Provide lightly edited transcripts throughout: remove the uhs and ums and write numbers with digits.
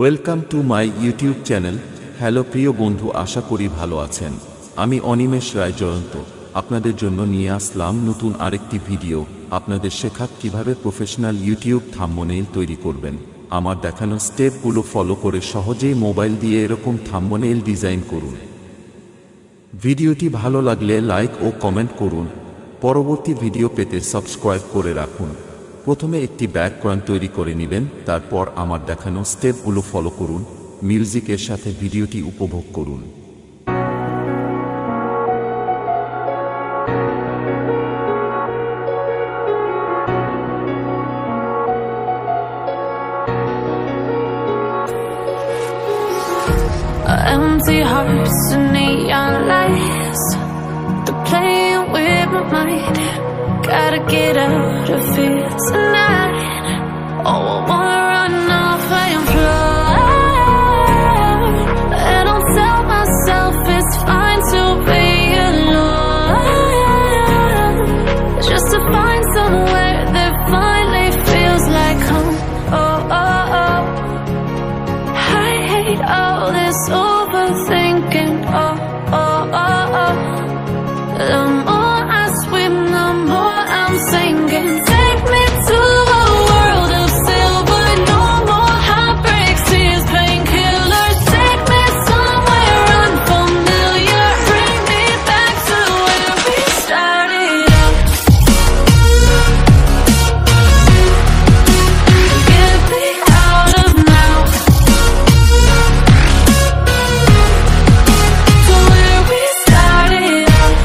Welcome to my YouTube channel. Hello প্রিয় বন্ধু, আশা করি ভালো আছেন। আমি অনিমেষ রায় জয়ন্ত আপনাদের জন্য নিয়ে আসলাম নতুন আরেকটি ভিডিও। আপনাদের শেখাত কিভাবে প্রফেশনাল ইউটিউব থাম্বনেইল তৈরি করবেন। আমার দেখানো স্টেপগুলো ফলো করে সহজেই মোবাইল দিয়ে এরকম থাম্বনেইল ডিজাইন করুন। ভিডিওটি ভালো লাগলে লাইক ও কমেন্ট করুন। পরবর্তী ভিডিও পেতে সাবস্ক্রাইব করে রাখুন। প্রথমে একটি ব্যাকগ্রাউন্ড তৈরি করে নেবেন, তারপর আমার দেখানো স্টেপগুলো ফলো করুন। মিউজিকের সাথে ভিডিওটি উপভোগ করুন। Empty hearts and neon lights, they're playing with my mind. Gotta get out of here tonight. Oh, I wanna run off and fly, and I'll tell myself it's fine to be alone, just to find somewhere that finally feels like home. Oh, oh, oh, I hate all this overthinking. Oh, oh, oh, oh, the more I swim, the more I'm sinking. Take me to a world of silver, no more heartbreaks, tears, painkillers. Take me somewhere unfamiliar, bring me back to where we started out. Get me out of now, to where we started out.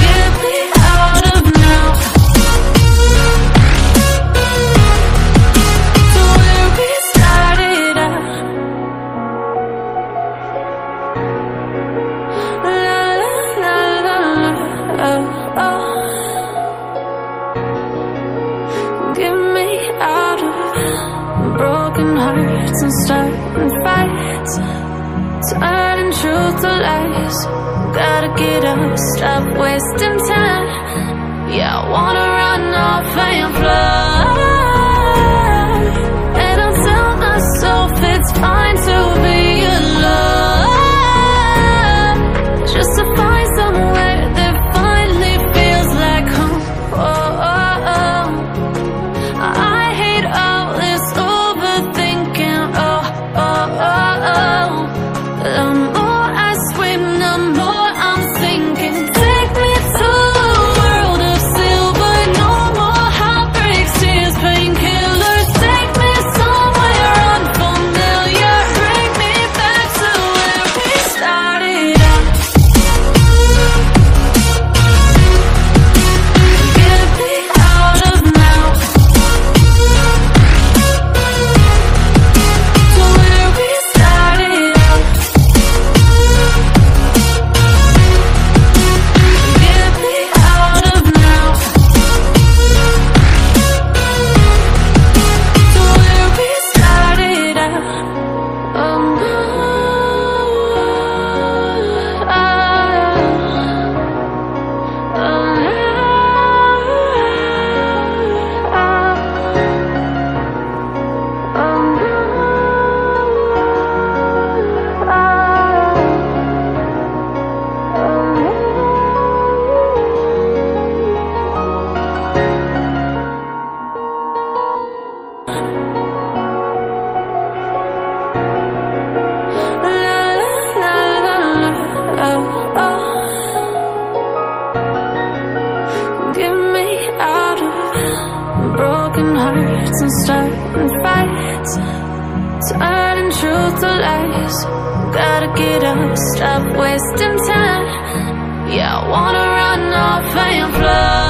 Get me out of now, to where we started out. La la la la, oh, oh. Get me out of broken hearts and starting fights, turning truth to lies. Gotta get up, stop wasting time. Yeah, I wanna run off and fly, and I'll tell myself it's fine to be alone, just to find somewhere that finally feels like home. Oh, oh, oh, I hate all this overthinking. Oh, oh, oh, oh, the more I swim, the more I'm sinking. Take me to a world of silver, no more heartbreaks, tears, painkillers. Take me somewhere unfamiliar, bring me back to where we started out. Get me out of now, to where we started out. Get me out of now, to where we started out. Oh, get me out of broken hearts and starting fights, turning truth to lies. Gotta get up, stop wasting time. Yeah, I wanna run off and fly.